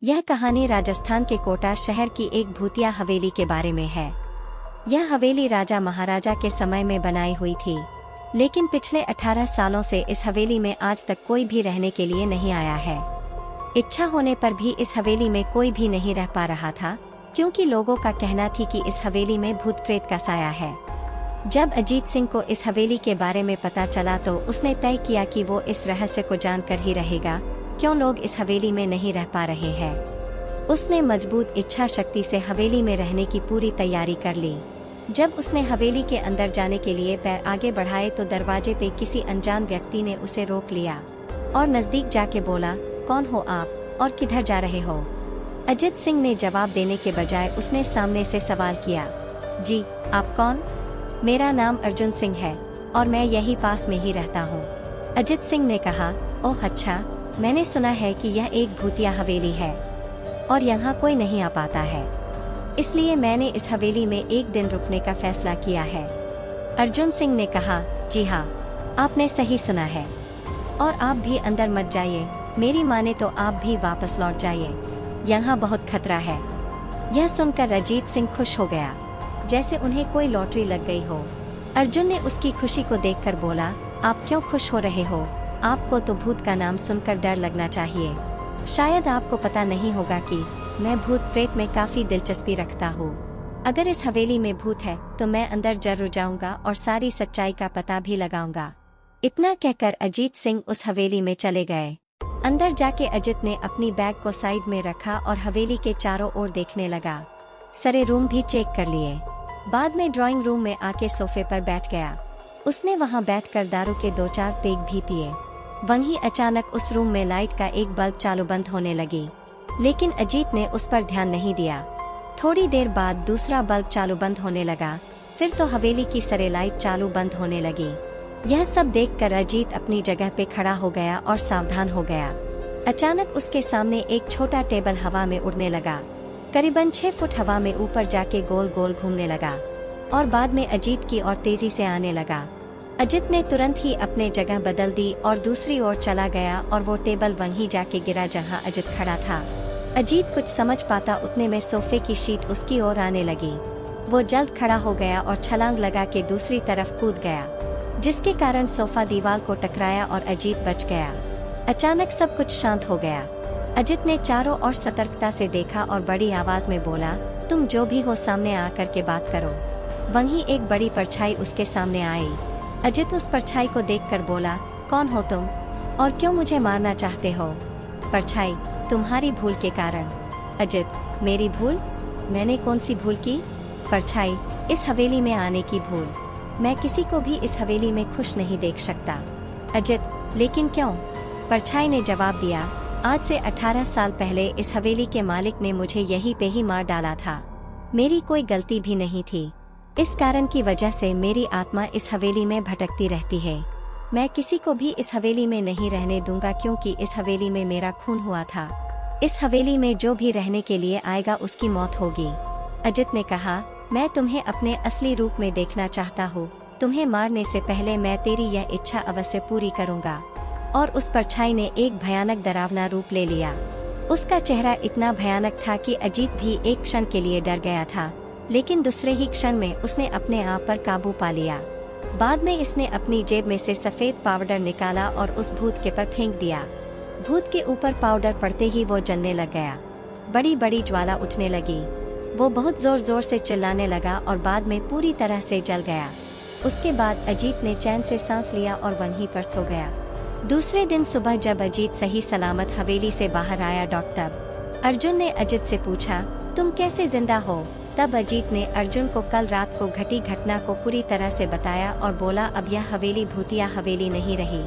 यह कहानी राजस्थान के कोटा शहर की एक भूतिया हवेली के बारे में है। यह हवेली राजा महाराजा के समय में बनाई हुई थी, लेकिन पिछले 18 सालों से इस हवेली में आज तक कोई भी रहने के लिए नहीं आया है। इच्छा होने पर भी इस हवेली में कोई भी नहीं रह पा रहा था, क्योंकि लोगों का कहना थी कि इस हवेली में भूत प्रेत का साया है। जब अजीत सिंह को इस हवेली के बारे में पता चला तो उसने तय किया कि वो इस रहस्य को जानकर ही रहेगा, क्यों लोग इस हवेली में नहीं रह पा रहे हैं। उसने मजबूत इच्छा शक्ति से हवेली में रहने की पूरी तैयारी कर ली। जब उसने हवेली के अंदर जाने के लिए पैर आगे बढ़ाए तो दरवाजे पे किसी अनजान व्यक्ति ने उसे रोक लिया और नजदीक जाके बोला, कौन हो आप और किधर जा रहे हो? अजीत सिंह ने जवाब देने के बजाय उसने सामने से सवाल किया, जी आप कौन? मेरा नाम अर्जुन सिंह है और मैं यही पास में ही रहता हूँ। अजीत सिंह ने कहा, ओह अच्छा, मैंने सुना है कि यह एक भूतिया हवेली है और यहाँ कोई नहीं आ पाता है, इसलिए मैंने इस हवेली में एक दिन रुकने का फैसला किया है। अर्जुन सिंह ने कहा, जी हाँ, आपने सही सुना है और आप भी अंदर मत जाइए, मेरी माने तो आप भी वापस लौट जाइए, यहाँ बहुत खतरा है। यह सुनकर अजीत सिंह खुश हो गया, जैसे उन्हें कोई लॉटरी लग गई हो। अर्जुन ने उसकी खुशी को देखकर बोला, आप क्यों खुश हो रहे हो? आपको तो भूत का नाम सुनकर डर लगना चाहिए। शायद आपको पता नहीं होगा कि मैं भूत प्रेत में काफी दिलचस्पी रखता हूँ। अगर इस हवेली में भूत है तो मैं अंदर जरूर जाऊंगा और सारी सच्चाई का पता भी लगाऊंगा। इतना कहकर अजीत सिंह उस हवेली में चले गए। अंदर जाके अजीत ने अपनी बैग को साइड में रखा और हवेली के चारों ओर देखने लगा। सारे रूम भी चेक कर लिए। बाद में ड्राइंग रूम में आके सोफे पर बैठ गया। उसने वहां बैठकर दारू के 2-4 पेग भी पिए। वहीं अचानक उस रूम में लाइट का एक बल्ब चालू बंद होने लगी, लेकिन अजीत ने उस पर ध्यान नहीं दिया। थोड़ी देर बाद दूसरा बल्ब चालू बंद होने लगा, फिर तो हवेली की सारी लाइट चालू बंद होने लगी। यह सब देखकर अजीत अपनी जगह पे खड़ा हो गया और सावधान हो गया। अचानक उसके सामने एक छोटा टेबल हवा में उड़ने लगा। करीबन 6 फुट हवा में ऊपर जाके गोल गोल घूमने लगा और बाद में अजीत की ओर तेजी से आने लगा। अजीत ने तुरंत ही अपने जगह बदल दी और दूसरी ओर चला गया और वो टेबल वहीं जाके गिरा जहां अजीत खड़ा था। अजीत कुछ समझ पाता उतने में सोफे की शीट उसकी ओर आने लगी। वो जल्द खड़ा हो गया और छलांग लगा के दूसरी तरफ कूद गया, जिसके कारण सोफा दीवार को टकराया और अजीत बच गया। अचानक सब कुछ शांत हो गया। अजीत ने चारों ओर सतर्कता से देखा और बड़ी आवाज में बोला, तुम जो भी हो सामने आकर के बात करो। वहीं एक बड़ी परछाई उसके सामने आई। अजीत उस परछाई को देखकर बोला, कौन हो तुम और क्यों मुझे मारना चाहते हो? परछाई, तुम्हारी भूल के कारण। अजीत, मेरी भूल? मैंने कौन सी भूल की? परछाई, इस हवेली में आने की भूल। मैं किसी को भी इस हवेली में खुश नहीं देख सकता। अजीत, लेकिन क्यों? परछाई ने जवाब दिया, आज से 18 साल पहले इस हवेली के मालिक ने मुझे यहीं पे ही मार डाला था। मेरी कोई गलती भी नहीं थी। इस कारण की वजह से मेरी आत्मा इस हवेली में भटकती रहती है। मैं किसी को भी इस हवेली में नहीं रहने दूंगा, क्योंकि इस हवेली में मेरा खून हुआ था। इस हवेली में जो भी रहने के लिए आएगा उसकी मौत होगी। अजीत ने कहा, मैं तुम्हें अपने असली रूप में देखना चाहता हूँ। तुम्हें मारने से पहले मैं तेरी यह इच्छा अवश्य पूरी करूँगा। और उस परछाई ने एक भयानक डरावना रूप ले लिया। उसका चेहरा इतना भयानक था कि अजीत भी एक क्षण के लिए डर गया था, लेकिन दूसरे ही क्षण में उसने अपने आप पर काबू पा लिया। बाद में इसने अपनी जेब में से सफेद पाउडर निकाला और उस भूत के पर फेंक दिया। भूत के ऊपर पाउडर पड़ते ही वो जलने लग गया। बड़ी बड़ी ज्वाला उठने लगी। वो बहुत जोर जोर से चिल्लाने लगा और बाद में पूरी तरह से जल गया। उसके बाद अजीत ने चैन से सांस लिया और वहीं पर सो गया। दूसरे दिन सुबह जब अजीत सही सलामत हवेली से बाहर आया, डॉक्टर अर्जुन ने अजीत से पूछा, तुम कैसे जिंदा हो? तब अजीत ने अर्जुन को कल रात को घटी घटना को पूरी तरह से बताया और बोला, अब यह हवेली भूतिया हवेली नहीं रही।